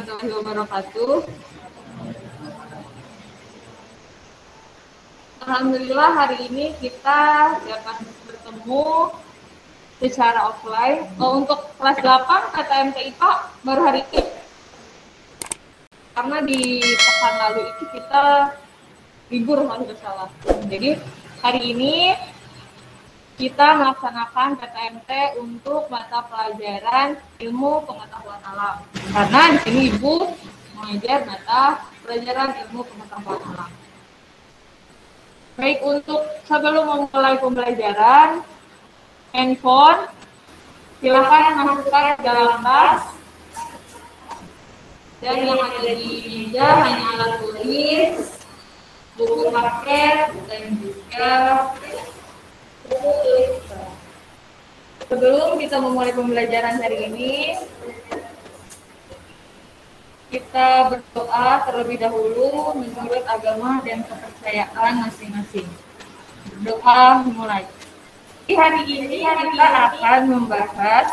warahmatullahi wabarakatuh. Alhamdulillah hari ini kita dapat bertemu secara offline. Untuk kelas 8 KTMT IPA baru hari ini. Karena di pekan lalu itu kita libur kalau tidak salah. Jadi hari ini kita melaksanakan KTMT untuk mata pelajaran ilmu pengetahuan alam. Karena di sini Ibu mengajar mata pelajaran ilmu pengetahuan alam. Baik, untuk sebelum memulai pembelajaran, handphone silakan masukkan ke dalam tas. Dan yang ada di meja hanya alat tulis, buku paket, dan juga buku tulis. Sebelum kita memulai pembelajaran hari ini, kita berdoa terlebih dahulu menurut agama dan kepercayaan masing-masing. Berdoa mulai. Di hari ini kita akan membahas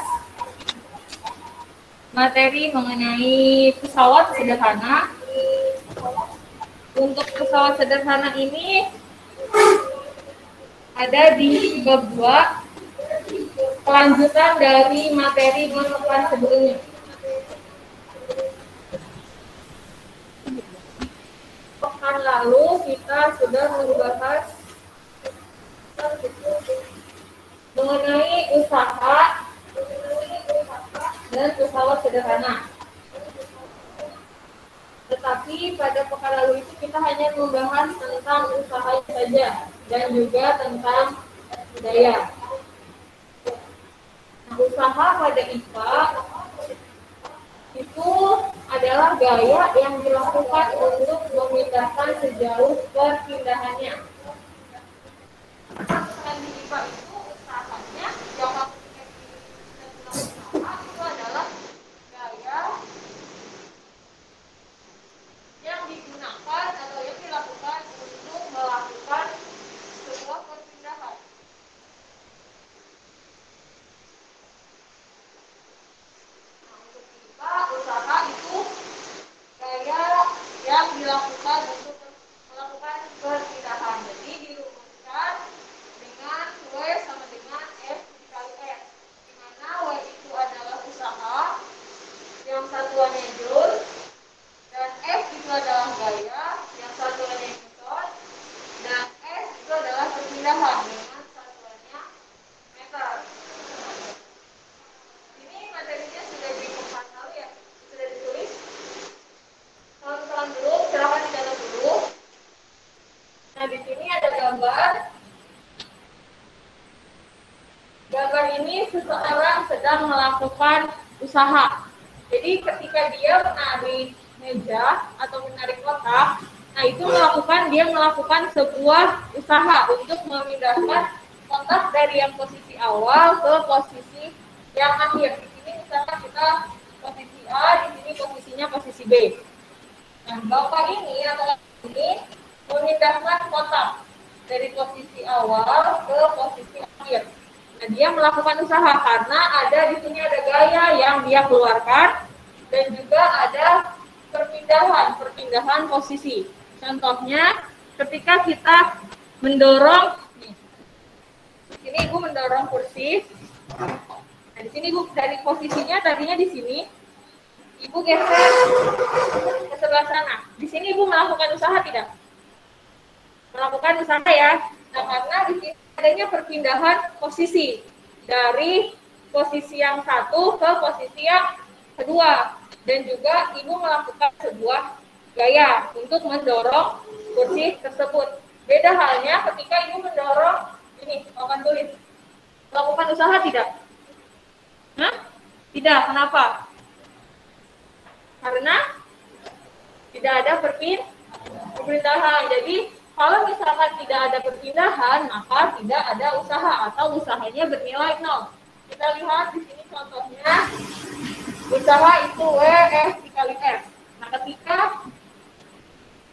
materi mengenai pesawat sederhana. Untuk pesawat sederhana ini ada di bab 2, kelanjutan dari materi pekan sebelumnya. Pekan lalu kita sudah membahas mengenai usaha dan pesawat sederhana. Tetapi pada pekan lalu itu kita hanya membahas tentang usaha saja dan juga tentang daya. Nah, usaha pada IPA itu adalah gaya yang dilakukan untuk memindahkan sejauh perpindahannya. Dan di IPA itu usahanya yang itu adalah gaya yang digunakan atau yang dilakukan untuk melakukan sebuah perpindahan. Nah, untuk kita usaha itu gaya yang dilakukan untuk melakukan perpindahan. Jadi dirumuskan dengan W sama dengan F dikali S, di mana W itu adalah usaha yang satuannya joule, dan F itu adalah gaya yang satuannya newton, dan S itu adalah perpindahan dengan satuannya meter. Ini materinya sudah dikompilasi ya, sudah ditulis. Teman-teman dulu, silakan dicatat dulu. Nah, di sini ada gambar. Gambar ini seseorang sedang melakukan usaha. Jadi ketika dia menarik meja atau menarik kotak, nah itu dia melakukan sebuah usaha untuk memindahkan kotak dari yang posisi awal ke posisi yang akhir. Di sini misalkan kita posisi A, di sini posisinya posisi B. Nah, bapak ini atau ini memindahkan kotak dari posisi awal ke posisi akhir. Nah, dia melakukan usaha karena di sini ada gaya yang dia keluarkan dan juga ada perpindahan posisi. Contohnya, ketika kita mendorong, di sini Ibu mendorong kursi. Nah, di sini Ibu dari posisinya tadinya di sini, Ibu geser ke sebelah sana. Di sini Ibu melakukan usaha tidak? Melakukan usaha ya. Nah, karena di sini adanya perpindahan posisi dari posisi yang satu ke posisi yang kedua, dan juga Ibu melakukan sebuah gaya untuk mendorong kursi tersebut. Beda halnya ketika Ibu mendorong ini, papan tulis. Melakukan usaha tidak? Tidak. Kenapa? Karena tidak ada perpindahan. Jadi kalau misalkan tidak ada perpindahan, maka tidak ada usaha atau usahanya bernilai 0. Kita lihat di sini contohnya, usaha itu W, F dikali F. Nah, ketika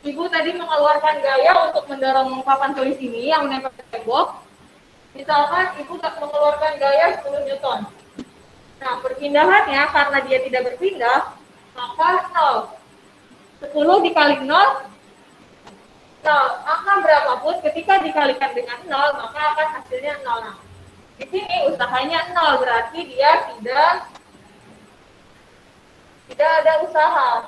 Ibu tadi mengeluarkan gaya untuk mendorong papan tulis ini yang menempel ke tembok, misalkan Ibu mengeluarkan gaya 10 Newton. Nah, perpindahannya karena dia tidak berpindah, maka 0. 10 dikali 0, 0. Angka berapapun ketika dikalikan dengan 0, maka akan hasilnya 0. Di sini usahanya 0, berarti dia tidak ada usaha.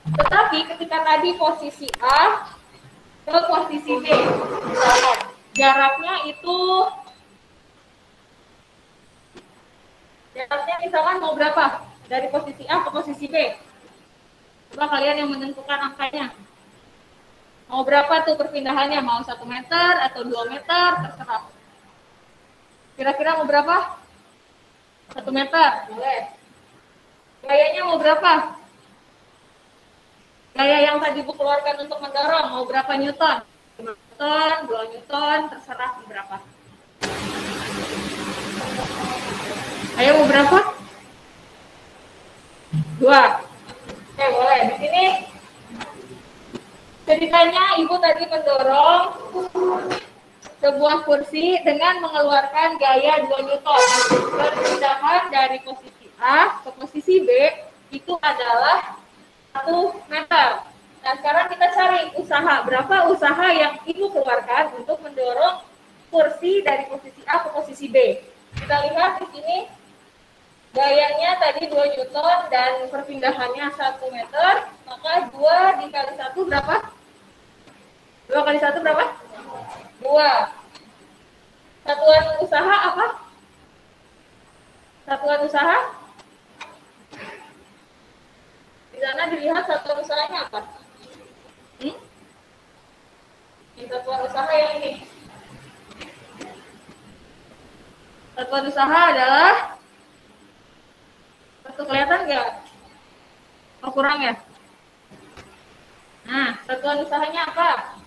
Tetapi ketika tadi posisi A ke posisi B, misalkan jaraknya misalkan mau berapa? Dari posisi A ke posisi B. Coba kalian yang menentukan angkanya. Mau berapa tuh perpindahannya? Mau 1 meter atau 2 meter? Terserah. Kira-kira mau berapa? 1 meter? Boleh. Gayanya mau berapa? Gaya yang tadi Bu keluarkan untuk mendorong, mau berapa newton? 5 newton, 2 newton, terserah berapa. Ayo mau berapa? 2. Oke, boleh. Di sini ceritanya Ibu tadi mendorong sebuah kursi dengan mengeluarkan gaya 2 newton. Perpindahan dari posisi A ke posisi B itu adalah 1 meter. Nah, sekarang kita cari usaha. Berapa usaha yang Ibu keluarkan untuk mendorong kursi dari posisi A ke posisi B? Kita lihat di sini gayanya tadi 2 newton dan perpindahannya 1 meter. Maka 2 dikali 1 berapa? 2 kali 1 berapa? 2. Satuan usaha apa? Satuan usaha? Di sana dilihat satuan usahanya apa? Ini satuan usaha yang ini. Satuan usaha adalah, kelihatan nggak? Oh, kurang ya? Nah, satuan usahanya apa?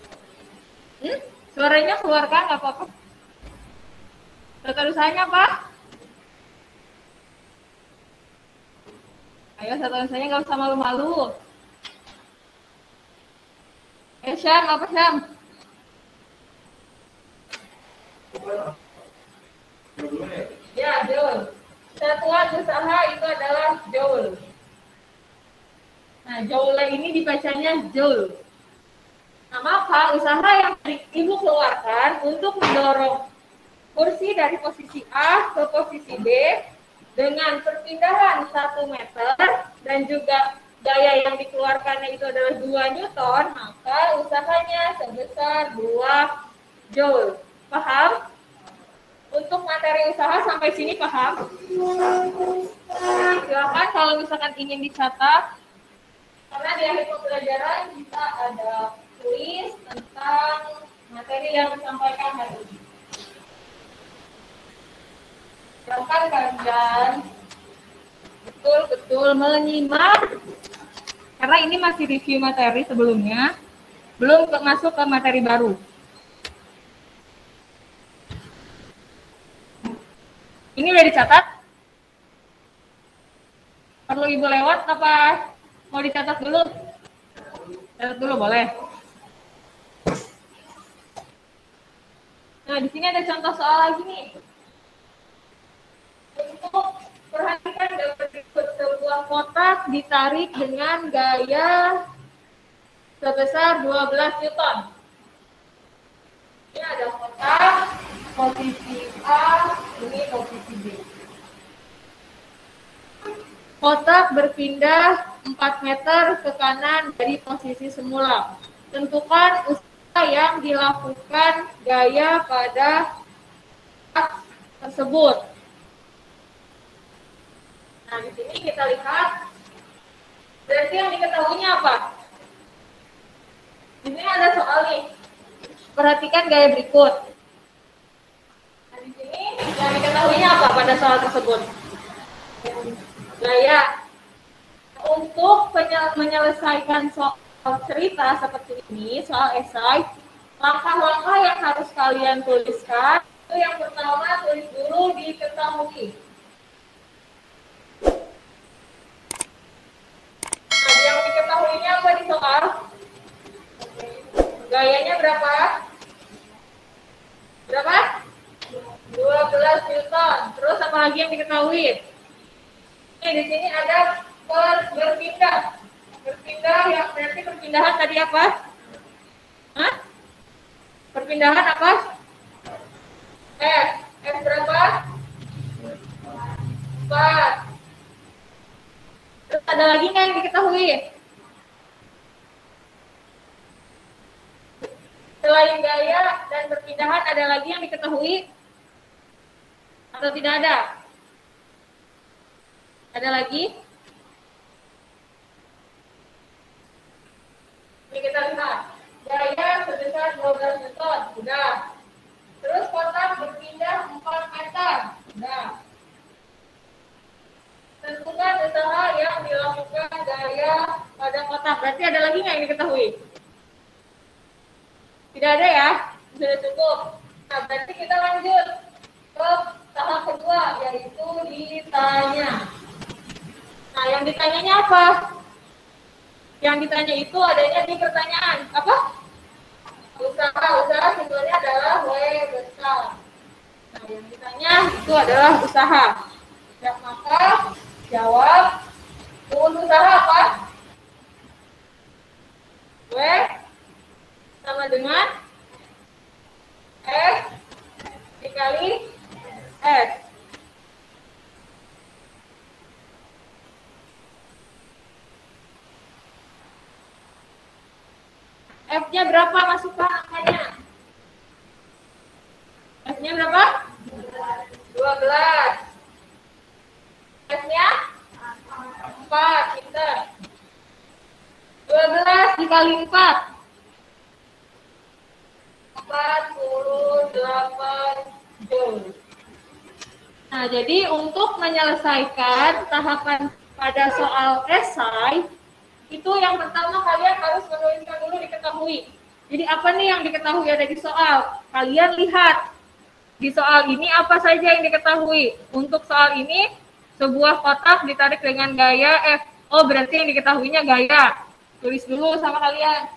Suaranya keluarkan, nggak apa-apa. Satuan usahanya apa? Ayo, satuan usahanya nggak usah malu-malu. Syam, apa Syam? Ya, joule. Satuan usaha itu adalah joule. Nah, joule ini dibacanya joule. Nah, maka usaha yang Ibu keluarkan untuk mendorong kursi dari posisi A ke posisi B dengan perpindahan 1 meter dan juga gaya yang dikeluarkannya itu adalah 2 newton, maka usahanya sebesar 2 joule. Paham? Untuk materi usaha sampai sini paham? Silakan kalau misalkan ingin dicatat, karena di akhir pembelajaran kita ada kuis tentang materi yang disampaikan hari ini. Silakan kalian betul-betul menyimak, karena ini masih review materi sebelumnya, belum masuk ke materi baru. Ini udah dicatat? Perlu Ibu lewat apa mau dicatat dulu? Catat dulu boleh. Nah, di sini ada contoh soal lagi nih. Untuk perhatikan sebuah kotak ditarik dengan gaya sebesar 12 newton. Ini ada kotak, posisi A, ini posisi B. Kotak berpindah 4 meter ke kanan dari posisi semula. Tentukan usaha yang dilakukan gaya pada kotak tersebut. Nah, di sini kita lihat, berarti yang diketahuinya apa? Di sini ada soal nih. Perhatikan gaya berikut. Nah, di sini yang diketahuinya apa pada soal tersebut? Gaya. Untuk menyelesaikan soal cerita seperti ini, soal esai, langkah-langkah yang harus kalian tuliskan, itu yang pertama tulis dulu diketahui. Nah, yang diketahuinya apa di soal? Gayanya berapa? Berapa? 2 12 Newton. Terus apa lagi yang diketahui? Ini di sini ada berpindah. Berpindah yang berarti perpindahan tadi apa? Hah? Perpindahan apa? F. F berapa? 4. Terus ada lagi nggak yang diketahui? Selain gaya dan perpindahan ada lagi yang diketahui? Atau tidak ada? Ada lagi? Ini kita lihat. Gaya sebesar 12 Newton. Sudah. Terus kotak berpindah 4 meter. Sudah. Tentukan usaha yang dilakukan gaya pada kotak. Berarti ada lagi nggak yang diketahui? Tidak ada ya? Sudah cukup. Nah, berarti kita lanjut ke tahap kedua, yaitu ditanya. Nah, yang ditanyanya apa? Yang ditanya itu adanya di pertanyaan. Apa? Usaha. Usaha simbolnya adalah W besar. Nah, yang ditanya itu adalah usaha. Ya, maka jawab. Rumus usaha apa? W sama dengan F dikali S. F-nya berapa? Masukkan angkanya. F-nya berapa? 12. F-nya 4. Pinter. 12 dikali 4. 48 Joule. Nah, jadi untuk menyelesaikan tahapan pada soal esai, itu yang pertama kalian harus menuliskan dulu diketahui. Jadi apa nih yang diketahui ada di soal? Kalian lihat di soal ini apa saja yang diketahui. Untuk soal ini, sebuah kotak ditarik dengan gaya F. Oh, berarti yang diketahuinya gaya. Tulis dulu sama kalian.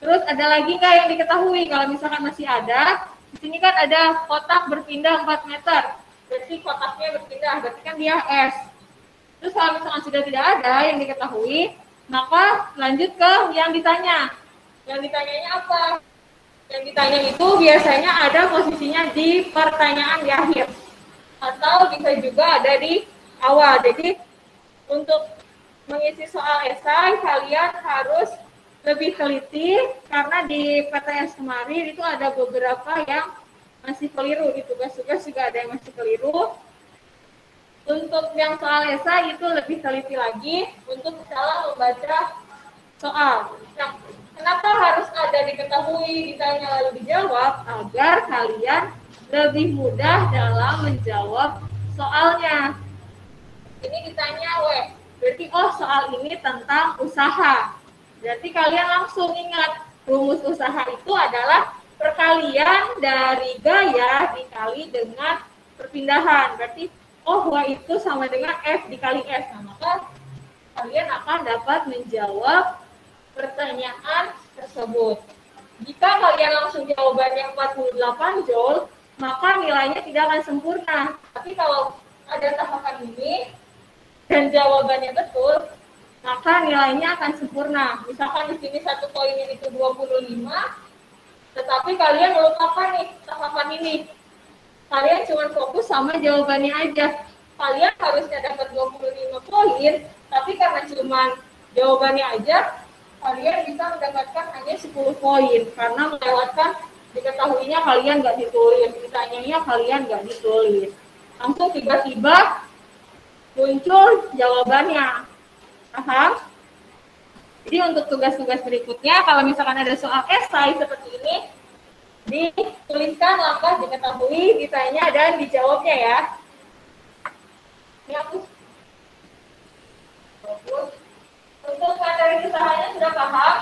Terus ada lagi nggak yang diketahui? Kalau misalkan masih ada, di sini kan ada kotak berpindah 4 meter. Berarti kotaknya berpindah, berarti kan dia S. Terus kalau misalkan sudah tidak ada yang diketahui, maka lanjut ke yang ditanya. Yang ditanyanya apa? Yang ditanya itu biasanya ada posisinya di pertanyaan di akhir. Atau bisa juga ada di awal. Jadi untuk mengisi soal esai, kalian harus lebih teliti karena di PTS kemarin itu ada beberapa yang masih keliru. Di tugas-tugas juga ada yang masih keliru. Untuk yang soal esai itu lebih teliti lagi untuk cara membaca soal. Nah, kenapa harus ada diketahui, ditanya lalu dijawab? Agar kalian lebih mudah dalam menjawab soalnya. Ini ditanya W, berarti oh soal ini tentang usaha. Berarti kalian langsung ingat rumus usaha itu adalah perkalian dari gaya dikali dengan perpindahan. Berarti oh Y itu sama dengan F dikali S. Nah, maka kalian akan dapat menjawab pertanyaan tersebut. Jika kalian langsung jawabannya 48 Joule, maka nilainya tidak akan sempurna. Tapi kalau ada tahapan ini dan jawabannya betul, maka nilainya akan sempurna. Misalkan di sini satu poinnya itu 25, tetapi kalian melupakan nih tahapan ini. Kalian cuma fokus sama jawabannya aja. Kalian harusnya dapat 25 poin, tapi karena cuma jawabannya aja, kalian bisa mendapatkan hanya 10 poin. Karena melewatkan diketahuinya kalian nggak ditulis, ditanyanya kalian nggak ditulis. Langsung tiba-tiba muncul jawabannya. Paham? Jadi untuk tugas-tugas berikutnya, kalau misalkan ada soal esai seperti ini, dituliskan langkah diketahui, ditanya, dan dijawabnya ya. Ini hapus. Untuk materi usahanya sudah paham?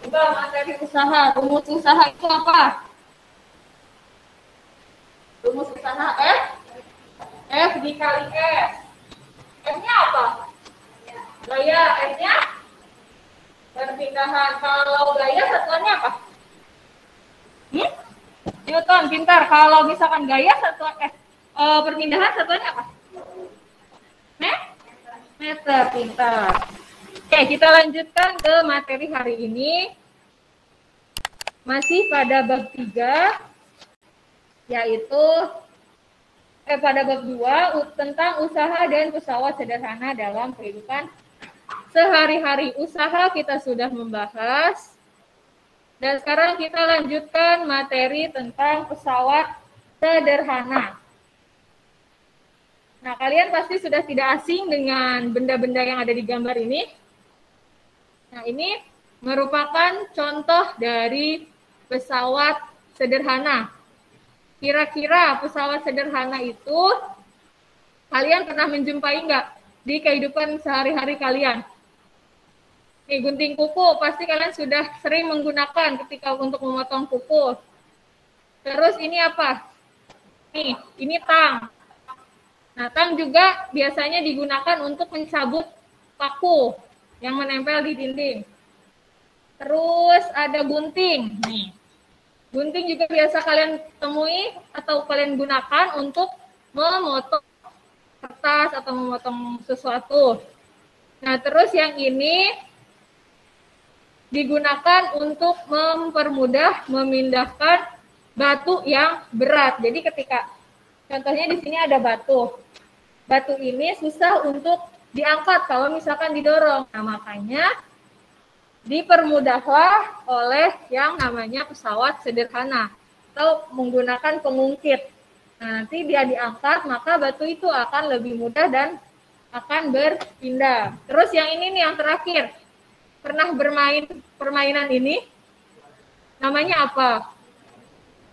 Coba materi usaha, rumus usaha itu apa? Rumus usaha F dikali S. F-nya apa? Gaya, F-nya perpindahan. Kalau gaya satuannya apa? Newton, pintar. Kalau misalkan gaya perpindahan satuannya apa? Meter, pintar. Oke, kita lanjutkan ke materi hari ini. Masih pada bab 3, yaitu pada bab 2 tentang usaha dan pesawat sederhana dalam kehidupan sehari-hari. Usaha kita sudah membahas. Dan sekarang kita lanjutkan materi tentang pesawat sederhana. Nah, kalian pasti sudah tidak asing dengan benda-benda yang ada di gambar ini. Nah, ini merupakan contoh dari pesawat sederhana. Kira-kira pesawat sederhana itu kalian pernah menjumpai nggak di kehidupan sehari-hari kalian? Nih, gunting kuku pasti kalian sudah sering menggunakan ketika untuk memotong kuku. Terus ini apa? Nih, ini tang. Nah, tang juga biasanya digunakan untuk mencabut paku yang menempel di dinding. Terus ada gunting. Nih, gunting juga biasa kalian temui atau kalian gunakan untuk memotong kertas atau memotong sesuatu. Nah, terus yang ini digunakan untuk mempermudah memindahkan batu yang berat. Jadi ketika contohnya di sini ada batu. Batu ini susah untuk diangkat kalau misalkan didorong. Nah, makanya dipermudahlah oleh yang namanya pesawat sederhana atau menggunakan pengungkit. Nah, nanti dia diangkat, maka batu itu akan lebih mudah dan akan berpindah. Terus yang ini nih yang terakhir. Pernah bermain permainan ini? Namanya apa?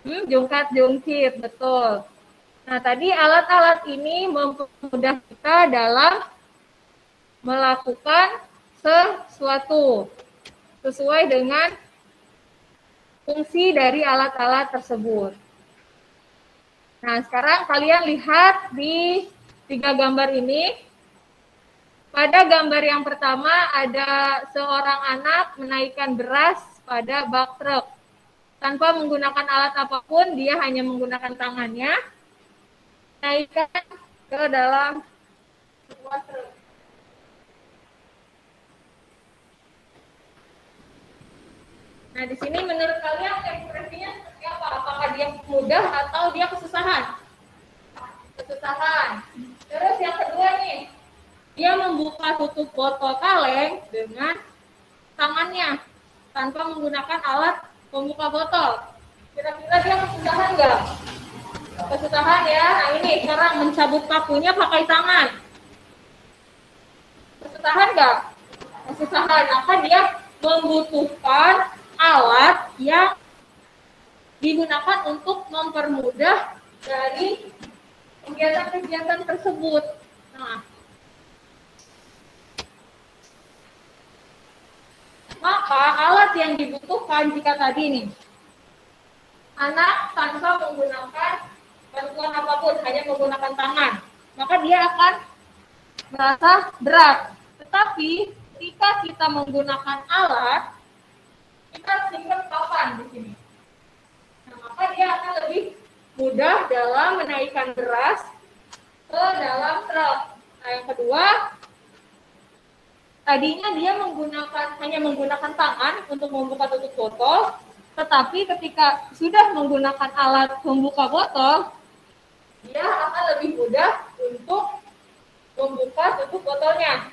Jungkat-jungkit, betul. Nah, tadi alat-alat ini mempermudah kita dalam melakukan sesuatu sesuai dengan fungsi dari alat-alat tersebut. Nah, sekarang kalian lihat di 3 gambar ini. Pada gambar yang pertama ada seorang anak menaikkan beras pada bak truk. Tanpa menggunakan alat apapun, dia hanya menggunakan tangannya. Naikkan ke dalam sebuah truk. Nah, di sini menurut kalian ekspresinya seperti apa? Apakah dia mudah atau dia kesusahan? Kesusahan. Terus yang kedua nih, dia membuka tutup botol kaleng dengan tangannya tanpa menggunakan alat pembuka botol. Kira-kira dia kesusahan nggak? Kesusahan ya. Nah, ini sekarang mencabut pakunya pakai tangan. Kesusahan nggak? Kesusahan. Maka dia membutuhkan alat yang digunakan untuk mempermudah dari kegiatan-kegiatan tersebut. Nah, maka alat yang dibutuhkan jika tadi nih, anak tanpa menggunakan bantuan apapun, hanya menggunakan tangan, maka dia akan merasa berat. Tetapi ketika kita menggunakan alat, kita simpan papan di sini. Nah, maka dia akan lebih mudah dalam menaikkan beras ke dalam truk. Nah, yang kedua, tadinya dia hanya menggunakan tangan untuk membuka tutup botol, tetapi ketika sudah menggunakan alat pembuka botol, dia akan lebih mudah untuk membuka tutup botolnya.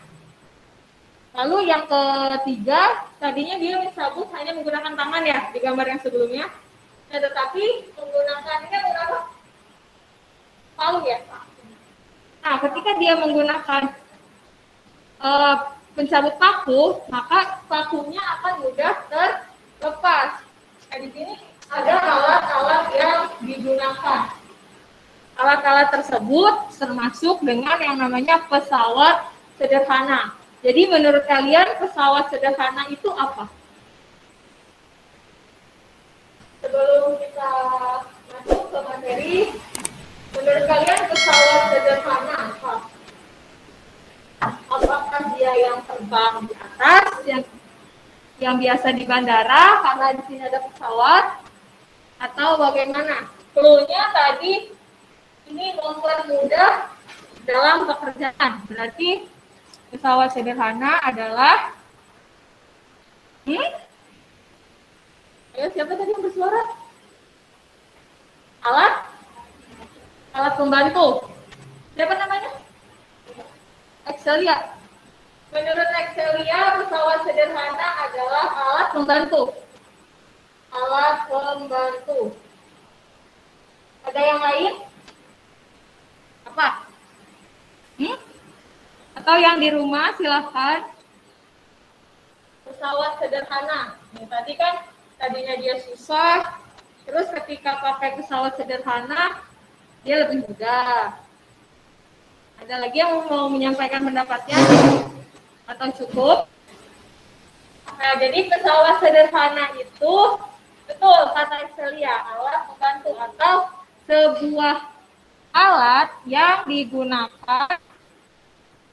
Lalu yang ketiga, tadinya dia mencabut hanya menggunakan tangan ya, di gambar yang sebelumnya. Nah, tetapi menggunakannya apa? Palu ya. Nah, ketika dia menggunakan pencabut paku, maka pakunya akan mudah terlepas. Nah, di sini ada alat-alat yang digunakan. Alat-alat tersebut termasuk dengan yang namanya pesawat sederhana. Jadi menurut kalian pesawat sederhana itu apa? Sebelum kita masuk ke materi, menurut kalian pesawat sederhana apa? Apakah dia yang terbang di atas, yang biasa di bandara karena di sini ada pesawat, Atau bagaimana? Clue-nya tadi ini mempermudah dalam pekerjaan. Berarti pesawat sederhana adalah ayo siapa tadi yang bersuara? Alat pembantu. Siapa namanya? Excelia. Menurut Excelia, pesawat sederhana adalah alat pembantu. Alat pembantu. Ada yang lain? Apa? Atau yang di rumah silahkan. Pesawat sederhana. Nih, tadi kan tadinya dia susah, terus ketika pakai pesawat sederhana dia lebih mudah. Ada lagi yang mau menyampaikan pendapatnya atau cukup? Nah, jadi pesawat sederhana itu betul kata Excelia, alat pembantu atau sebuah alat yang digunakan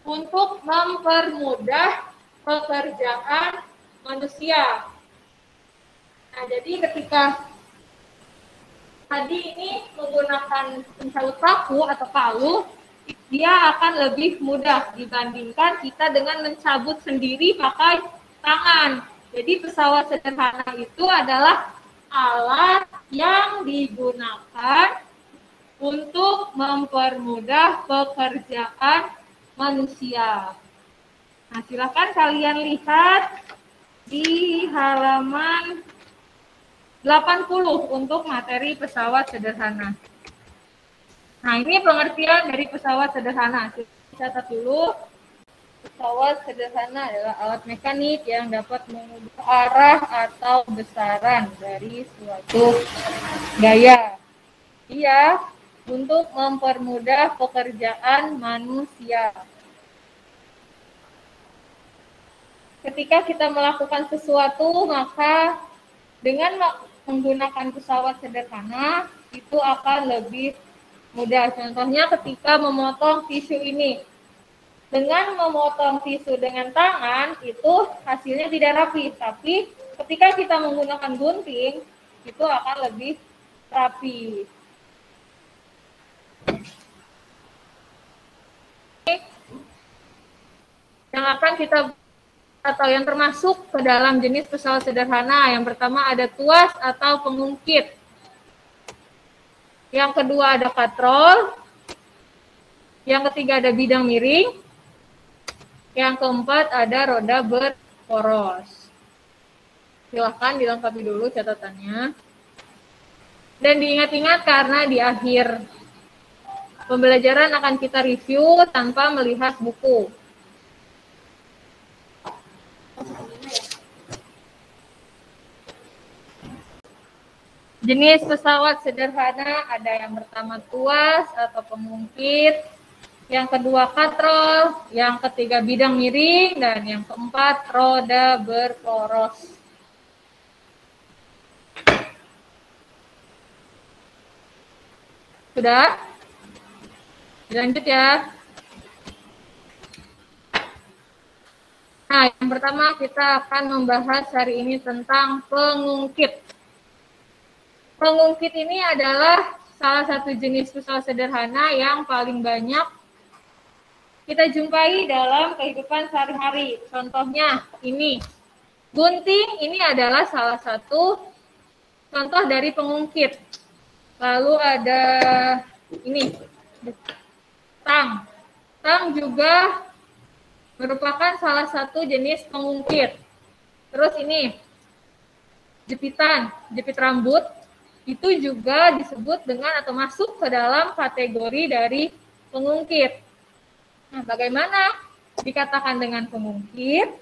untuk mempermudah pekerjaan manusia. Nah, jadi ketika tadi ini menggunakan pencabut paku atau palu, dia akan lebih mudah dibandingkan kita dengan mencabut sendiri pakai tangan. Jadi pesawat sederhana itu adalah alat yang digunakan untuk mempermudah pekerjaan manusia. Nah, silakan kalian lihat di halaman 80 untuk materi pesawat sederhana. Nah, ini pengertian dari pesawat sederhana. Catat dulu. Pesawat sederhana adalah alat mekanik yang dapat mengubah arah atau besaran dari suatu gaya. Iya, untuk mempermudah pekerjaan manusia. Ketika kita melakukan sesuatu, maka dengan menggunakan pesawat sederhana, itu akan lebih mudah. Contohnya ketika memotong tisu ini. Dengan memotong tisu dengan tangan, itu hasilnya tidak rapi. Tapi ketika kita menggunakan gunting, itu akan lebih rapi. Yang akan kita atau yang termasuk ke dalam jenis pesawat sederhana. Yang pertama ada tuas atau pengungkit. Yang kedua ada katrol. Yang ketiga ada bidang miring. Yang keempat ada roda berporos. Silahkan dilengkapi dulu catatannya. Dan diingat-ingat karena di akhir pembelajaran akan kita review tanpa melihat buku. Jenis pesawat sederhana ada yang pertama tuas atau pengungkit, yang kedua katrol, yang ketiga bidang miring, dan yang keempat roda berporos. Sudah? Lanjut ya. Nah, yang pertama kita akan membahas hari ini tentang pengungkit. Pengungkit ini adalah salah satu jenis pesawat sederhana yang paling banyak kita jumpai dalam kehidupan sehari-hari. Contohnya ini, gunting ini adalah salah satu contoh dari pengungkit. Lalu ada ini, tang. Tang juga merupakan salah satu jenis pengungkit. Terus ini, jepitan, jepit rambut, itu juga disebut dengan atau masuk ke dalam kategori dari pengungkit. Nah, bagaimana dikatakan dengan pengungkit?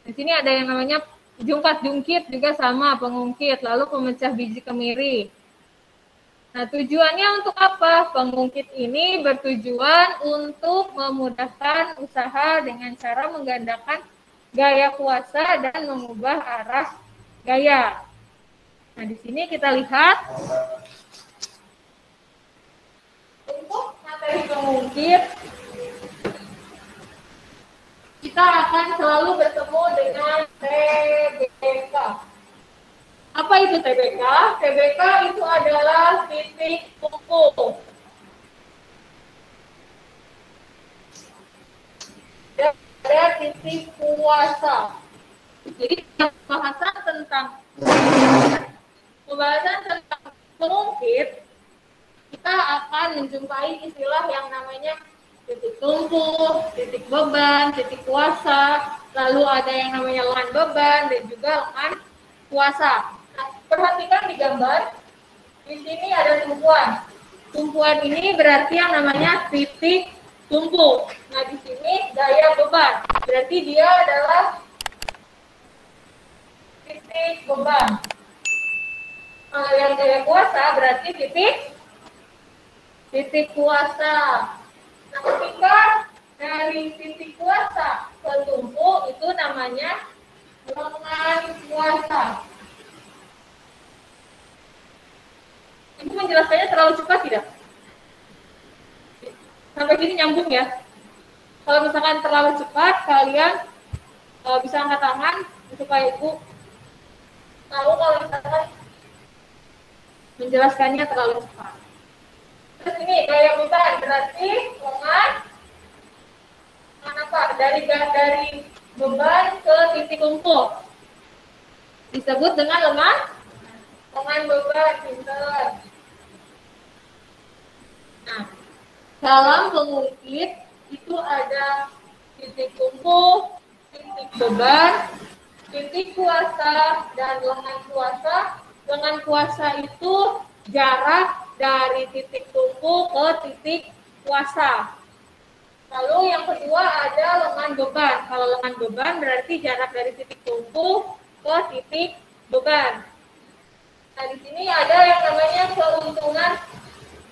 Di sini ada yang namanya jungkat-jungkit juga sama pengungkit, lalu pemecah biji kemiri. Nah, tujuannya untuk apa? Pengungkit ini bertujuan untuk memudahkan usaha dengan cara menggandakan gaya kuasa dan mengubah arah gaya. Nah, di sini kita lihat untuk materi pengungkit kita akan selalu bertemu dengan TBK. Apa itu TBK? TBK itu adalah titik kumpul. Ada titik kuasa. Jadi pembahasan tentang pengungkit, kita akan menjumpai istilah yang namanya titik tumpu, titik beban, titik kuasa, lalu ada yang namanya lengan beban dan juga lengan kuasa. Nah, perhatikan di gambar, di sini ada tumpuan. Tumpuan ini berarti yang namanya titik tumpu. Nah, di sini daya beban, berarti dia adalah titik beban. Yang daya kuasa berarti titik kuasa. Nah, ketika dari titik kuasa ke tumpu itu namanya lengan kuasa. Ibu menjelaskannya terlalu cepat tidak? Sampai sini nyambung ya? Kalau misalkan terlalu cepat, kalian bisa angkat tangan supaya ibu tahu kalau misalkan menjelaskannya terlalu cepat. Terus ini gaya beban berarti lengan apa? Dari beban ke titik kumpul disebut dengan lengan beban, pinter. Nah, dalam pengungkit itu ada titik kumpul, titik beban, titik kuasa, dan lengan kuasa. Lengan kuasa itu jarak dari titik tumpu ke titik kuasa. Lalu yang kedua ada lengan beban. Kalau lengan beban berarti jarak dari titik tumpu ke titik beban. Nah, di sini ada yang namanya keuntungan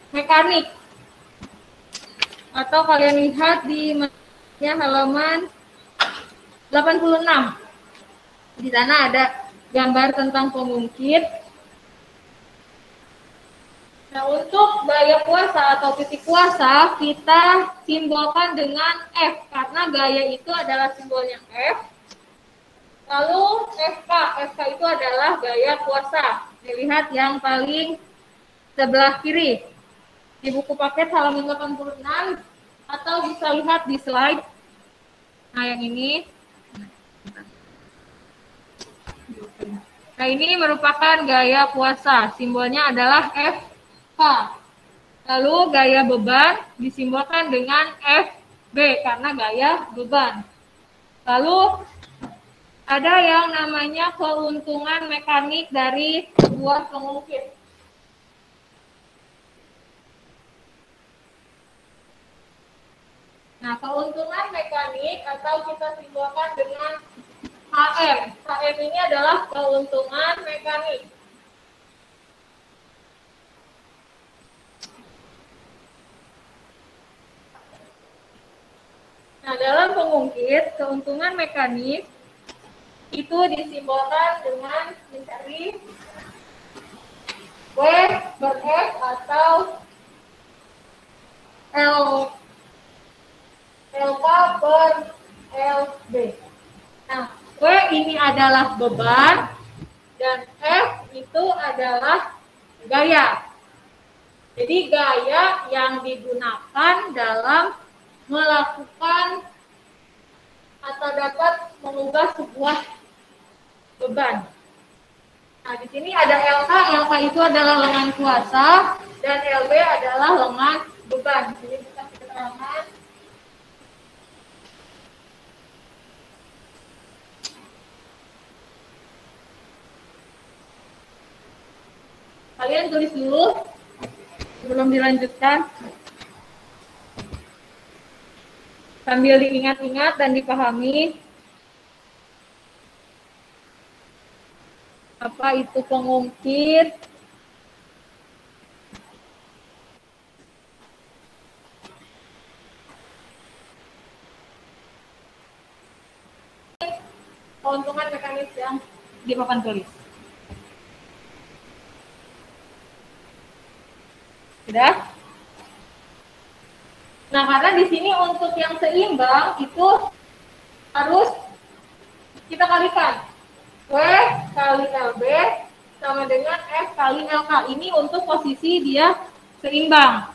mekanik. Atau kalian lihat di halaman 86. Di sana ada gambar tentang pengungkit. Nah, untuk gaya kuasa atau titik kuasa kita simbolkan dengan F karena gaya itu adalah simbolnya F. Lalu FK itu adalah gaya kuasa. Dilihat yang paling sebelah kiri di buku paket halaman 86 atau bisa lihat di slide. Nah, yang ini. Nah, ini merupakan gaya kuasa. Simbolnya adalah F. Lalu gaya beban disimbolkan dengan FB karena gaya beban. Lalu ada yang namanya keuntungan mekanik dari sebuah pengungkit. Nah, keuntungan mekanik atau kita simbolkan dengan HM. HM ini adalah keuntungan mekanik. Nah, dalam pengungkit, keuntungan mekanik itu disimbolkan dengan mencari W per F atau LK per LB. Nah, W ini adalah beban dan F itu adalah gaya. Jadi gaya yang digunakan dalam melakukan atau dapat mengubah sebuah beban. Nah, di sini ada LK. LK itu adalah lengan kuasa dan LB adalah lengan beban. Jadi kita keterangan. Kalian tulis dulu sebelum dilanjutkan. Sambil diingat-ingat dan dipahami apa itu pengungkit, keuntungan mekanis yang di papan tulis. Sudah? Nah, karena di sini untuk yang seimbang itu harus kita kalikan. W kali LB sama dengan F kali LK. Ini untuk posisi dia seimbang.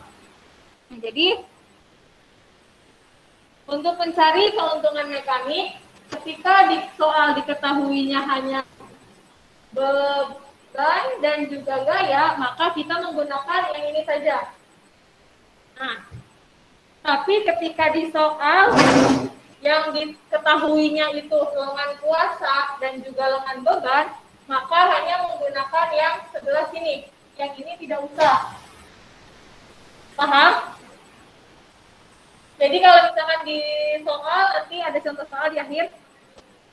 Nah, jadi untuk mencari keuntungan mekanik, ketika di soal diketahuinya hanya beban dan juga gaya, maka kita menggunakan yang ini saja. Nah, tapi ketika di soal yang diketahuinya itu lengan kuasa dan juga lengan beban, maka hanya menggunakan yang sebelah sini. Yang ini tidak usah. Paham? Jadi kalau misalkan di soal, nanti ada contoh soal di akhir,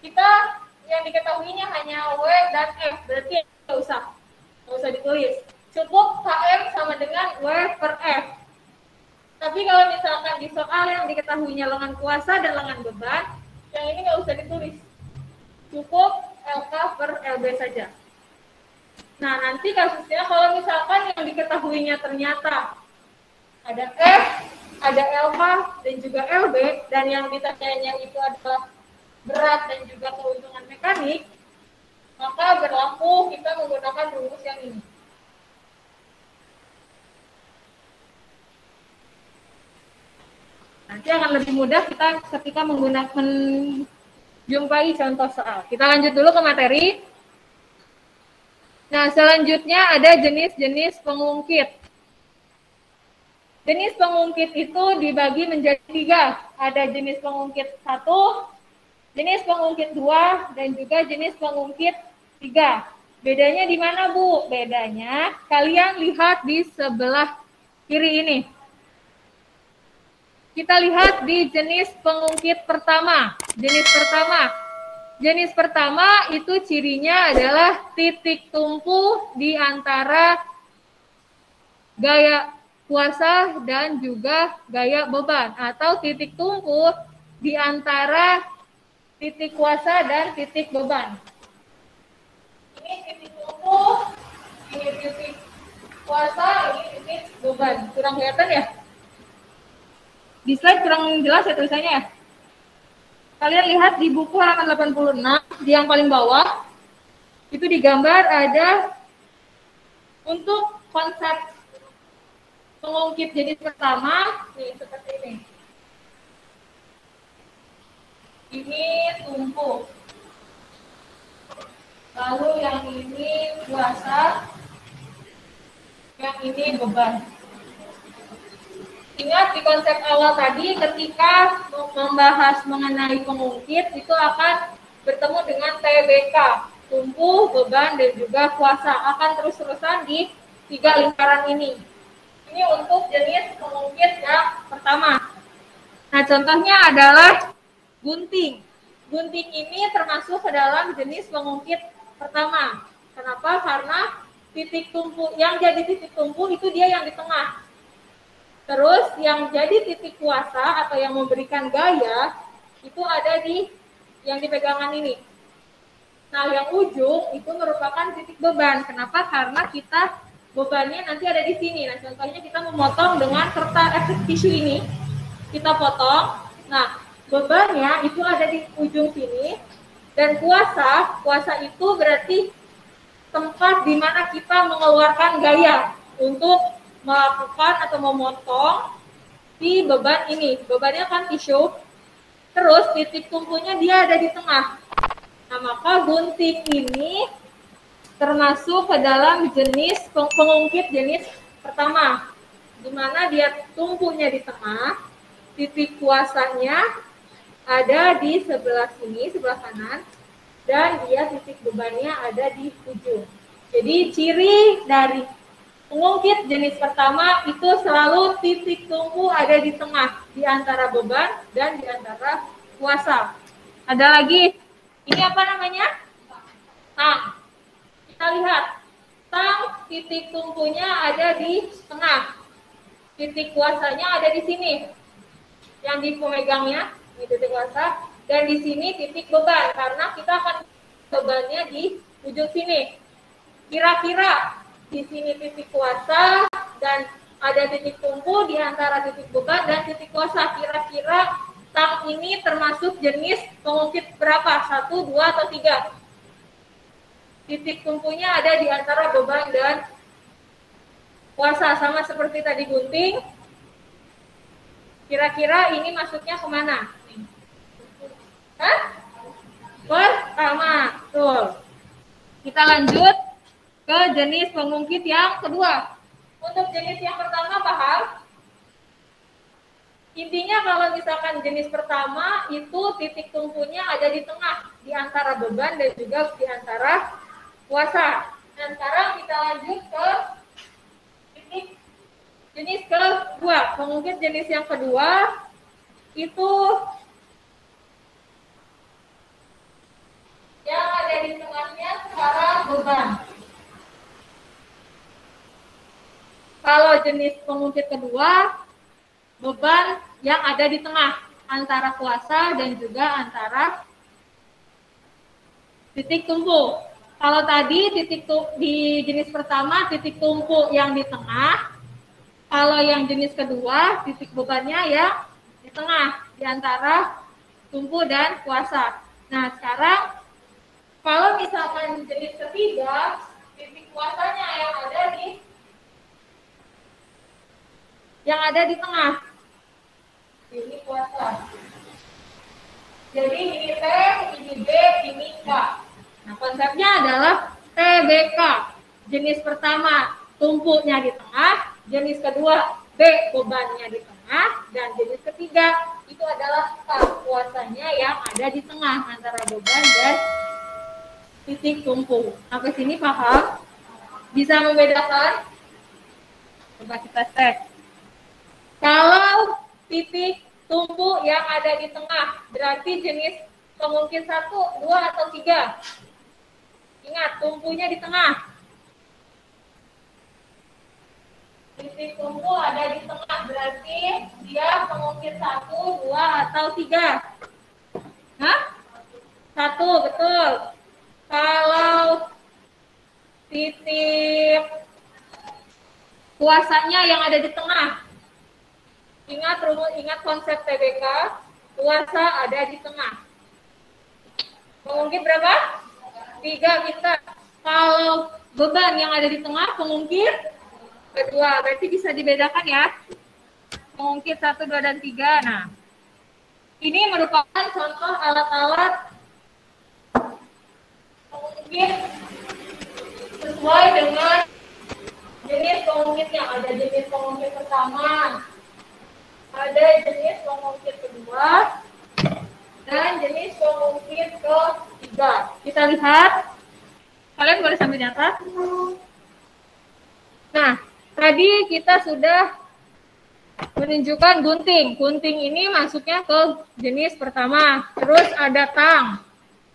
kita yang diketahuinya hanya W dan F, berarti nggak usah ditulis. Cukup HM sama dengan W per F. Tapi kalau misalkan di soal yang diketahuinya lengan kuasa dan lengan beban, yang ini nggak usah ditulis. Cukup LK per LB saja. Nah, nanti kasusnya kalau misalkan yang diketahuinya ternyata ada F, ada LK, dan juga LB, dan yang ditanyanya itu adalah berat dan juga keuntungan mekanik, maka berlaku kita menggunakan rumus yang ini. Nanti akan lebih mudah kita ketika menggunakan jumpai contoh soal. Kita lanjut dulu ke materi. Nah, selanjutnya ada jenis-jenis pengungkit. Jenis pengungkit itu dibagi menjadi 3. Ada jenis pengungkit 1, jenis pengungkit 2, dan juga jenis pengungkit 3. Bedanya di mana, Bu? Bedanya kalian lihat di sebelah kiri ini. Kita lihat di jenis pengungkit pertama. Jenis pertama itu cirinya adalah titik tumpu di antara gaya kuasa dan juga gaya beban, atau titik tumpu di antara titik kuasa dan titik beban. Ini titik tumpu, ini titik kuasa, ini titik beban. Kurang kelihatan ya? Di slide kurang jelas ya tulisannya ya? Kalian lihat di buku halaman 86, di yang paling bawah, itu digambar ada untuk konsep pengungkit jenis pertama, nih seperti ini. Ini tumpu. Lalu yang ini kuasa, yang ini beban. Ingat di konsep awal tadi, ketika membahas mengenai pengungkit, itu akan bertemu dengan TBK, tumpu, beban, dan juga kuasa. Akan terus-terusan di 3 lingkaran ini. Ini untuk jenis pengungkit yang pertama. Nah, contohnya adalah gunting. Gunting ini termasuk ke dalam jenis pengungkit pertama. Kenapa? Karena titik tumpu, yang jadi titik tumpu itu dia yang di tengah. Terus yang jadi titik kuasa atau yang memberikan gaya itu ada di yang di pegangan ini. Nah, yang ujung itu merupakan titik beban. Kenapa? Karena kita bebannya nanti ada di sini. Nah, contohnya kita memotong dengan kertas efek tisu ini. Kita potong. Nah, bebannya itu ada di ujung sini. Dan kuasa itu berarti tempat di mana kita mengeluarkan gaya untuk melakukan atau memotong di beban ini. Bebannya kan tisu. Terus titik tumpunya dia ada di tengah. Nah, maka gunting ini termasuk ke dalam jenis pengungkit jenis pertama, di mana dia tumpunya di tengah, titik kuasanya ada di sebelah sini, sebelah kanan, dan dia titik bebannya ada di ujung. Jadi ciri dari pengungkit jenis pertama itu selalu titik tumpu ada di tengah, di antara beban dan di antara kuasa. Ada lagi, ini apa namanya? Tang. Kita lihat, tang titik tumpunya ada di tengah, titik kuasanya ada di sini, yang di pemegangnya ini titik kuasa, dan di sini titik beban karena kita akan bebannya di ujung sini. Kira-kira di sini titik kuasa dan ada titik tumpu di antara titik beban dan titik kuasa. Kira-kira tang ini termasuk jenis pengungkit berapa? 1, 2, atau 3? titik tumpunya ada di antara beban dan kuasa, sama seperti tadi gunting. Kira-kira ini masuknya kemana? Hah? Pertama, betul. Kita lanjut ke jenis pengungkit yang kedua. Untuk jenis yang pertama, paham? Intinya kalau misalkan jenis pertama itu titik tumpunya ada di tengah, di antara beban dan juga di antara kuasa. Dan sekarang kita lanjut ke titik jenis kedua. Pengungkit jenis yang kedua itu yang ada di tengahnya sekarang beban. Kalau jenis pengungkit kedua, beban yang ada di tengah antara kuasa dan juga antara titik tumpu. Kalau tadi di jenis pertama titik tumpu yang di tengah, kalau yang jenis kedua titik bebannya ya di tengah di antara tumpu dan kuasa. Nah, sekarang kalau misalkan jenis ketiga, titik kuasanya yang ada di tengah. Ini kuasa. Jadi ini T, ini B, ini K. Nah, konsepnya adalah TBK. Jenis pertama tumpunya di tengah, jenis kedua B bebannya di tengah, dan jenis ketiga itu adalah K, kuasanya yang ada di tengah antara beban dan titik tumpu. Sampai sini paham? Bisa membedakan? Coba kita cek. Kalau titik tumpu yang ada di tengah berarti jenis pengungkit 1, 2, atau 3. Ingat, tumpunya di tengah. Titik tumpu ada di tengah berarti dia pengungkit 1, 2, atau 3. Hah? 1, betul. Kalau titik kuasanya yang ada di tengah, ingat konsep TBK, kuasa ada di tengah. Pengungkit berapa? 3 kita. Kalau beban yang ada di tengah, pengungkit kedua. Berarti bisa dibedakan ya. Pengungkit 1, 2, dan 3. Nah, ini merupakan contoh alat-alat pengungkit sesuai dengan jenis pengungkitnya. Ada jenis pengungkit pertama, ada jenis pengungkit kedua, dan jenis pengungkit ketiga. Kita lihat. Kalian boleh sambil nyatet. Nah, tadi kita sudah menunjukkan gunting. Gunting ini masuknya ke jenis pertama. Terus ada tang.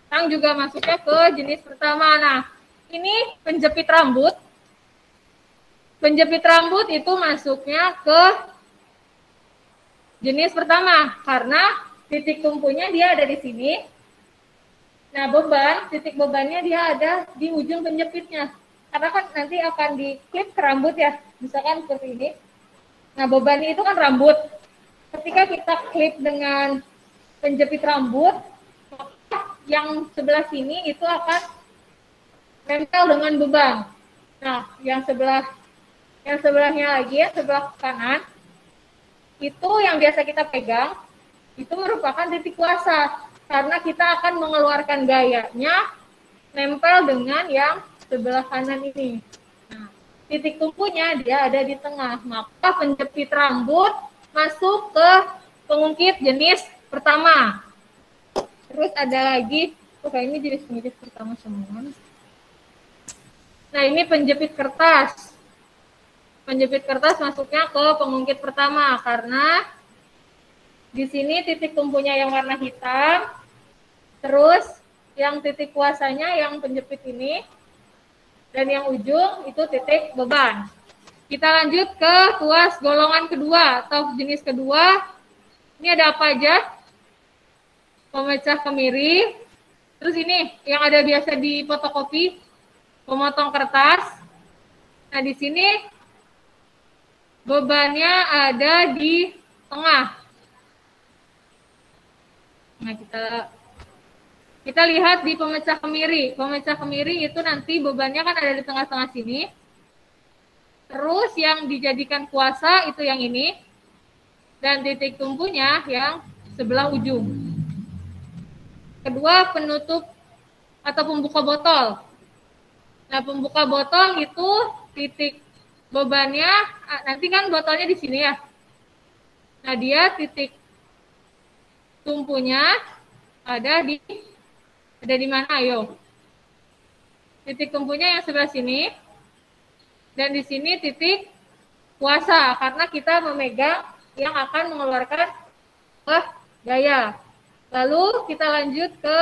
Tang juga masuknya ke jenis pertama. Nah, ini penjepit rambut. Penjepit rambut itu masuknya ke jenis pertama karena titik tumpunya dia ada di sini. Nah, titik bebannya dia ada di ujung penjepitnya. Karena kan nanti akan diklip ke rambut ya, misalkan seperti ini. Nah, bebannya itu kan rambut. Ketika kita klip dengan penjepit rambut, yang sebelah sini itu akan nempel dengan beban. Nah, yang sebelahnya lagi ya, sebelah kanan, itu yang biasa kita pegang, itu merupakan titik kuasa. Karena kita akan mengeluarkan gayanya nempel dengan yang sebelah kanan ini. Nah, titik tumpunya dia ada di tengah. Maka penjepit rambut masuk ke pengungkit jenis pertama. Terus ada lagi, ini jenis pengungkit pertama semua. Nah, ini penjepit kertas. Penjepit kertas masuknya ke pengungkit pertama karena di sini titik tumpunya yang warna hitam, terus yang titik kuasanya yang penjepit ini, dan yang ujung itu titik beban. Kita lanjut ke tuas golongan kedua atau jenis kedua. Ini ada apa aja? Pemecah kemiri. Terus ini yang ada biasa di fotokopi, pemotong kertas. Nah, di sini bebannya ada di tengah. Nah, kita Kita lihat di pemecah kemiri. Pemecah kemiri itu nanti bebannya kan ada di tengah-tengah sini. Terus yang dijadikan kuasa itu yang ini. Dan titik tumpunya yang sebelah ujung. Kedua, penutup atau pembuka botol. Nah, pembuka botol itu titik bebannya, nanti kan botolnya di sini ya. Nah, dia titik tumpunya ada di mana? Ayo. Titik tumpunya yang sebelah sini. Dan di sini titik kuasa, karena kita memegang yang akan mengeluarkan gaya. Lalu kita lanjut ke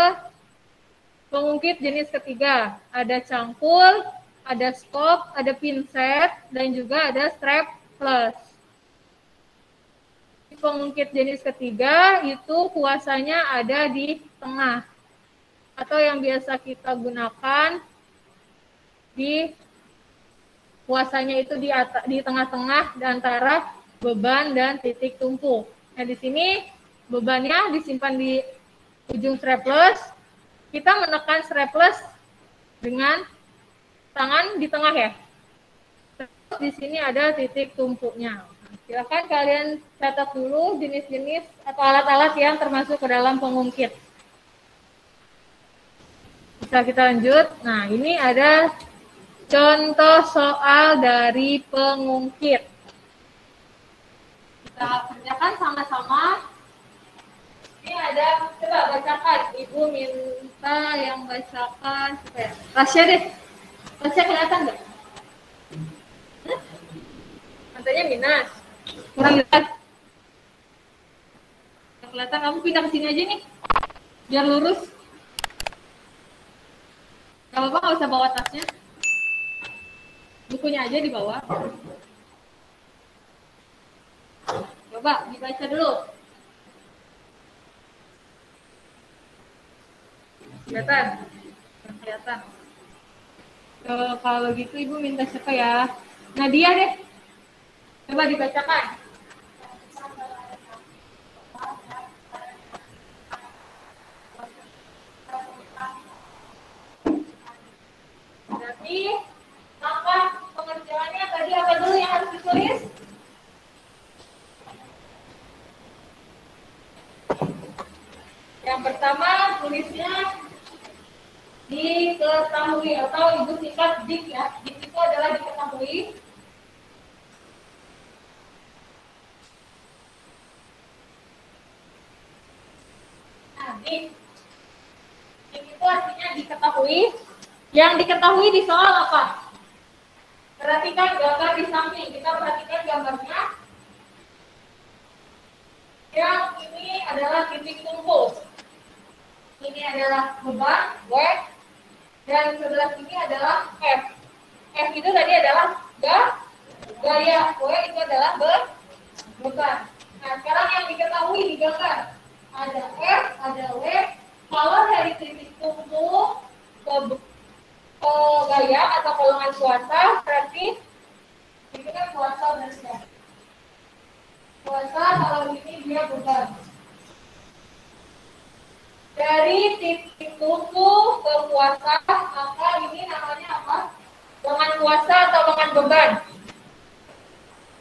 pengungkit jenis ketiga. Ada cangkul, ada skop, ada pinset, dan juga ada strapless. Pengungkit jenis ketiga itu kuasanya ada di tengah. Atau yang biasa kita gunakan di kuasanya itu di tengah-tengah antara beban dan titik tumpu. Nah, di sini bebannya disimpan di ujung strapless. Kita menekan strapless dengan tangan di tengah ya. Terus di sini ada titik tumpunya. Silakan kalian catat dulu jenis-jenis atau alat-alat yang termasuk ke dalam pengungkit. Bisa kita lanjut. Nah, ini ada contoh soal dari pengungkit. Kita kerjakan sama-sama. Ini ada, coba bacakan. Ibu minta yang bacakan supaya Tasya deh. Tasya kelihatan nggak? Matanya minus. Kurang lihat. Nggak kelihatan, kamu pindah ke sini aja nih. Biar lurus. Gak apa-apa, nggak usah bawa tasnya. Bukunya aja dibawa. Coba dibaca dulu. Kelihatan? Kelihatan. Kalau gitu ibu minta siapa ya? Nadia deh. Coba dibacakan. Berarti langkah pengerjaannya tadi apa dulu yang harus ditulis? Yang pertama tulisnya diketahui atau ibu singkat dik ya. Dik itu adalah diketahui. Nah, dik itu artinya diketahui. Yang diketahui di soal apa? Perhatikan gambar di samping. Kita perhatikan gambarnya. Yang ini adalah titik tumpu. Ini adalah beban, W. Dan sebelah sini adalah F. F itu tadi adalah gaya. W itu adalah beban. Nah, sekarang yang diketahui di gambar. Ada F, ada W. Kalau dari titik tumpu ke gaya atau golongan kuasa, berarti ini kan kuasa berarti. Kuasa kalau ini dia beban. Dari titik tumpu ke kuasa, maka ini namanya apa? Lengan kuasa atau lengan beban?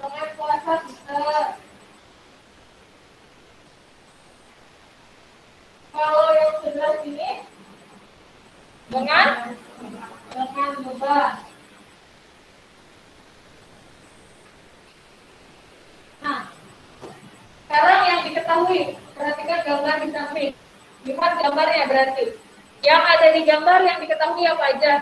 Lengan kuasa bisa. Kalau yang sebelah sini, lengan beban. Nah, sekarang yang diketahui, perhatikan gambar di samping. Lihat gambarnya berarti. Yang ada di gambar yang diketahui apa aja?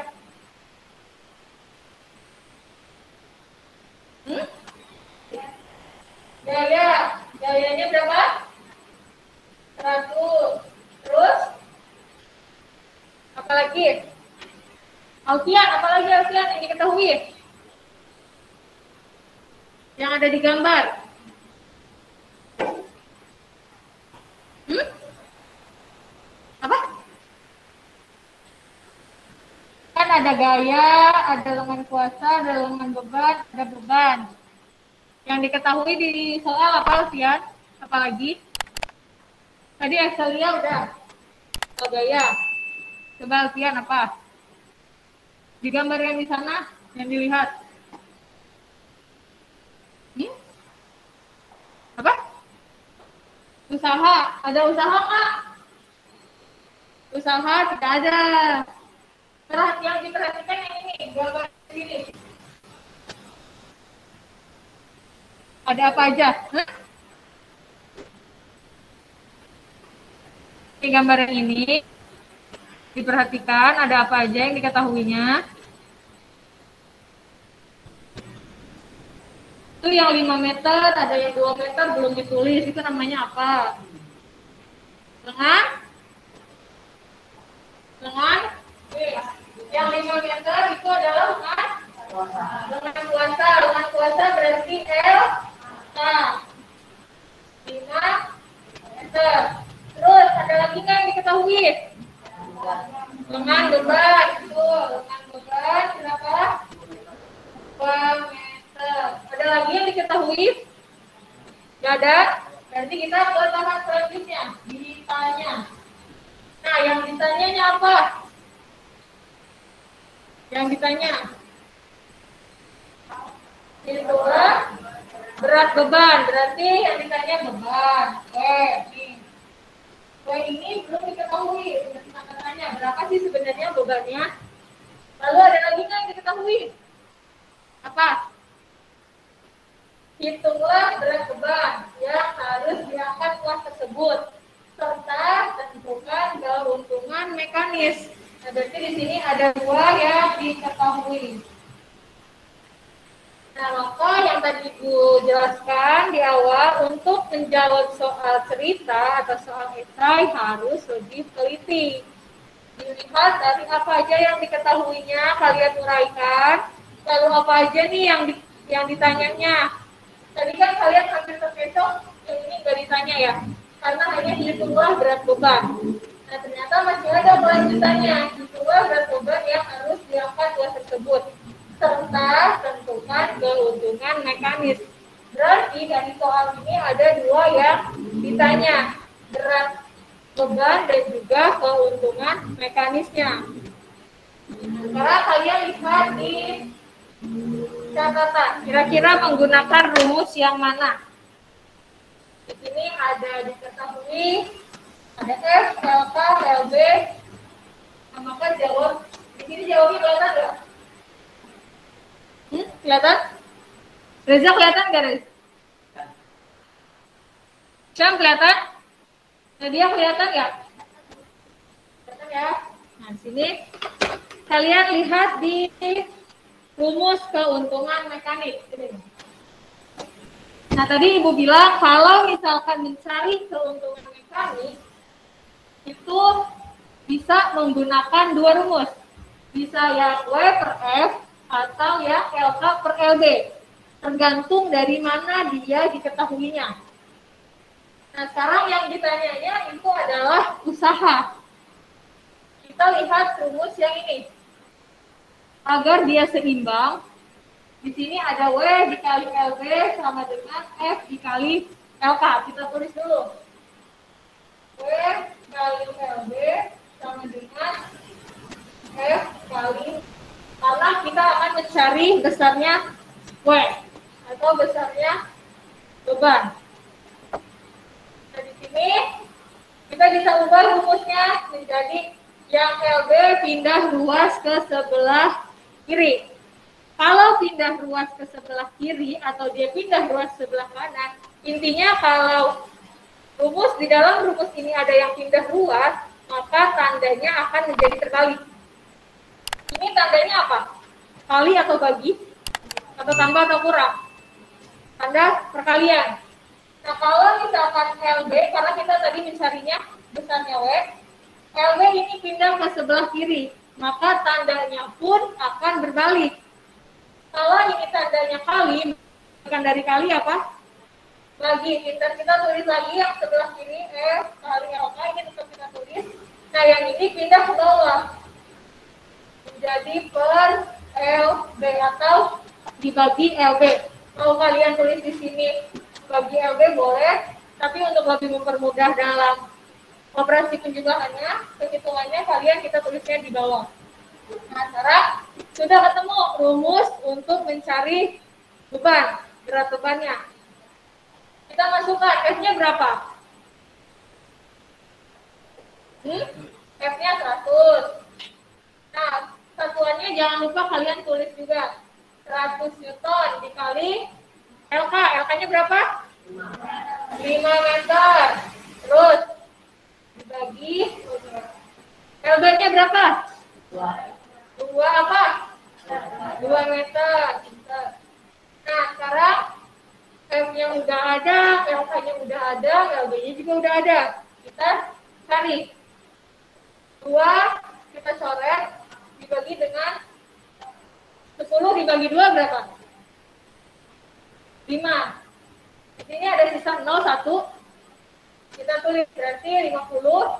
Gayanya berapa? 100. Terus? Apalagi? Alfian yang diketahui? Yang ada di gambar? Apa? Kan ada gaya, ada lengan kuasa, ada lengan beban, ada beban. Yang diketahui di soal apa, Alfian? Apalagi? Tadi Excelia udah. Oh, gaya. Coba Alfian apa? Di gambar yang di sana yang dilihat. Hmm? Apa? Usaha. Ada usaha Kak? Usaha tidak ada. Yang diperhatikan yang ini, gambar ini. Ada apa aja? Hah? Di gambar yang ini diperhatikan ada apa aja yang diketahuinya. Itu yang 5 meter, ada yang 2 meter belum ditulis, itu namanya apa? Lengan? Lengan? Yang 5 meter itu adalah lengan? Lengan puasa. Lengan puasa berarti L. Nah, 5 meter. Terus ada lagi nggak yang diketahui? Lengan beban. Itu lengan beban berapa? 2 meter. Ada lagi yang diketahui? Nggak ada? Berarti kita ke tahap selanjutnya. Ditanya. Nah, yang ditanyanya apa? Yang ditanya itulah berat beban. Berarti yang ditanya beban. Ini belum diketahui. Kita tanya berapa sih sebenarnya bebannya? Lalu ada lagi nggak yang diketahui? Apa? Hitunglah berat beban yang harus diangkat kelas tersebut serta tentukan keuntungan mekanis. Nah, berarti di sini ada 2 yang diketahui. Nah, maka yang tadi Ibu jelaskan di awal, untuk menjawab soal cerita atau soal esai harus lebih teliti. Dilihat dari apa aja yang diketahuinya, kalian uraikan, lalu apa aja nih yang ditanyanya. Tadi kan kalian hampir terkecoh, yang ini nggak ditanya ya, karena hanya dihitunglah berat beban. Nah, ternyata masih ada kelanjutannya, hitunglah berat beban yang harus diangkat kelas tersebut serta tentukan keuntungan mekanis. Berarti dari soal ini ada 2 yang ditanya, berat beban dan juga keuntungan mekanisnya. Sekarang kalian lihat di catatan, kira-kira menggunakan rumus yang mana? Di sini ada diketahui, ada F, LK, LB. Maka jawab, di sini jawabnya kelihatan nggak? Kelihatan? Reza kelihatan nggak, Reza? Syam kelihatan? Nadia kelihatan nggak? Kelihatan ya? Nah, di sini kalian lihat di rumus keuntungan mekanik. Nah, tadi Ibu bilang kalau misalkan mencari keuntungan mekanik itu bisa menggunakan 2 rumus. Bisa yang W per F atau yang LK per LB. Tergantung dari mana dia diketahuinya. Nah, sekarang yang ditanyanya itu adalah usaha. Kita lihat rumus yang ini. Agar dia seimbang, di sini ada W dikali LB sama dengan F dikali LK. Kita tulis dulu. W kali LB sama dengan F kali, karena kita akan mencari besarnya W atau besarnya beban. Nah, di sini kita bisa ubah rumusnya menjadi yang LB pindah ruas ke sebelah kiri. Kalau pindah ruas ke sebelah kiri atau dia pindah ruas sebelah kanan, intinya kalau rumus di dalam rumus ini ada yang pindah ruas, maka tandanya akan menjadi terbalik. Ini tandanya apa? Kali atau bagi? Atau tambah atau kurang? Tanda perkalian. Nah, kalau misalkan LB, karena kita tadi mencarinya besarnya W, LB ini pindah ke sebelah kiri, maka tandanya pun akan berbalik. Kalau ini tandanya kali, bukan dari kali apa? Bagi. Kita tulis lagi yang sebelah kiri, F kali LK, ini tetap kita tulis. Nah, yang ini pindah ke bawah. Menjadi per LB atau dibagi LB. Kalau kalian tulis di sini bagi LB boleh, tapi untuk lebih mempermudah dalam operasi penjumlahannya, penghitungannya kalian kita tulisnya di bawah. Nah, sekarang sudah ketemu rumus untuk mencari beban, berat bebannya. Kita masukkan F-nya berapa? F-nya 100. Nah, satuannya jangan lupa kalian tulis juga. 100 Newton dikali LK. LK-nya berapa? 5 meter. Terus dibagi LB-nya berapa? 2 apa? 2 meter. Nah, sekarang F-nya udah ada, LK-nya udah ada, LB-nya juga udah ada. Kita cari. 2 kita coret dibagi dengan 10 dibagi 2 berapa? 5. Di sini ada sisa 0, 1. Kita tulis berarti 50.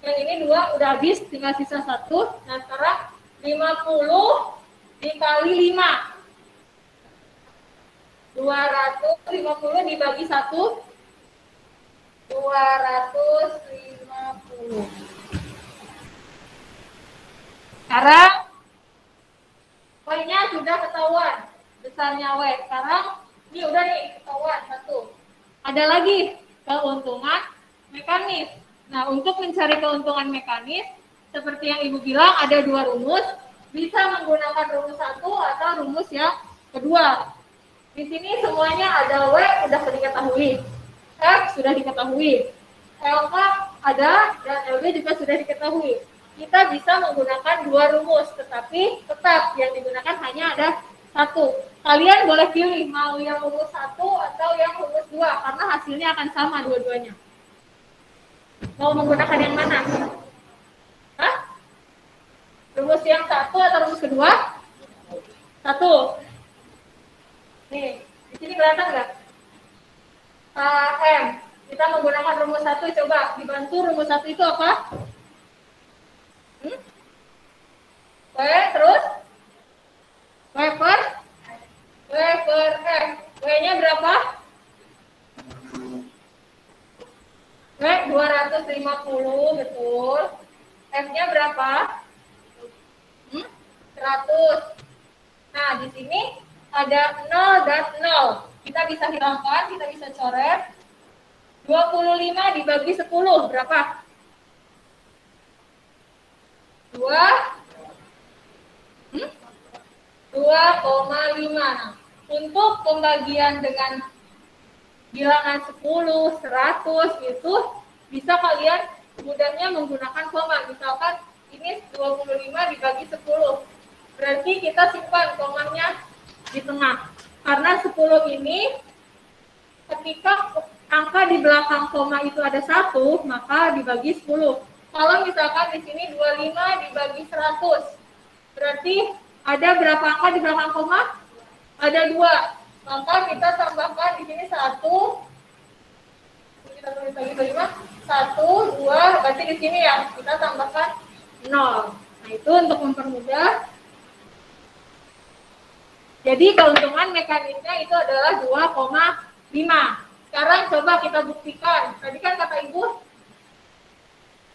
Yang ini 2 udah habis, tinggal sisa 1. Nah, sekarang 50 dikali 5. 250 dibagi 1. 250. Sekarang W-nya sudah ketahuan. Besarnya W. Sekarang ini udah nih ketahuan 1. Ada lagi keuntungan mekanis. Nah, untuk mencari keuntungan mekanis, seperti yang Ibu bilang ada 2 rumus. Bisa menggunakan rumus 1 atau rumus yang kedua. Di sini semuanya ada W sudah diketahui. F sudah diketahui. LK ada dan LB juga sudah diketahui. Kita bisa menggunakan 2 rumus, tetapi tetap yang digunakan hanya ada 1. Kalian boleh pilih mau yang rumus 1 atau yang rumus 2, karena hasilnya akan sama dua-duanya. Mau menggunakan yang mana? Hah? Rumus yang 1 atau rumus kedua? 1. Nih, di sini kelihatan nggak? KM. Kita menggunakan rumus 1, coba dibantu rumus 1 itu apa? W terus W per F. W-nya berapa? W 250, betul. F-nya berapa? 100. Nah, di sini ada 0 dan 0. Kita bisa hilangkan, kita bisa coret. 25 dibagi 10 berapa? 2,5. Nah, untuk pembagian dengan bilangan 10, 100 itu bisa kalian mudahnya menggunakan koma. Misalkan ini 25 dibagi 10. Berarti kita simpan komanya di tengah. Karena 10 ini ketika angka di belakang koma itu ada 1, maka dibagi 10. Kalau misalkan di sini 25 dibagi 100, berarti ada berapa angka di belakang koma? Ada 2. Maka kita tambahkan di sini 1. Kita tulis lagi 25. 1, 2, berarti di sini ya kita tambahkan 0. Nah, itu untuk mempermudah. Jadi keuntungan mekanisnya itu adalah 2,5. Sekarang coba kita buktikan. Tadi kan kata Ibu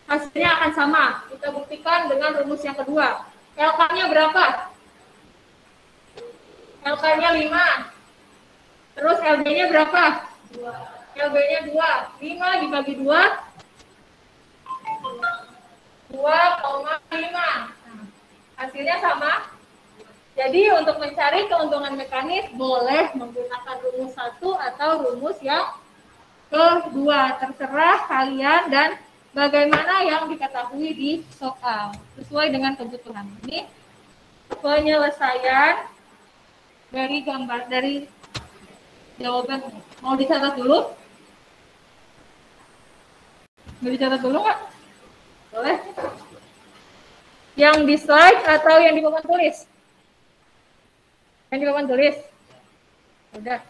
hasilnya akan sama. Kita buktikan dengan rumus yang kedua. LK-nya berapa? LK-nya 5. Terus LB-nya berapa? 2. LB-nya 2. 5 dibagi 2. 2,5. Hasilnya sama. Jadi untuk mencari keuntungan mekanis boleh menggunakan rumus 1 atau rumus yang kedua. Terserah kalian dan bagaimana yang diketahui di soal. Sesuai dengan kebutuhan. Ini penyelesaian dari gambar, dari jawaban. Mau dicatat dulu? Mau dicatat dulu nggak? Boleh. Yang di slide atau yang di papan tulis? Yang di papan tulis. Udah.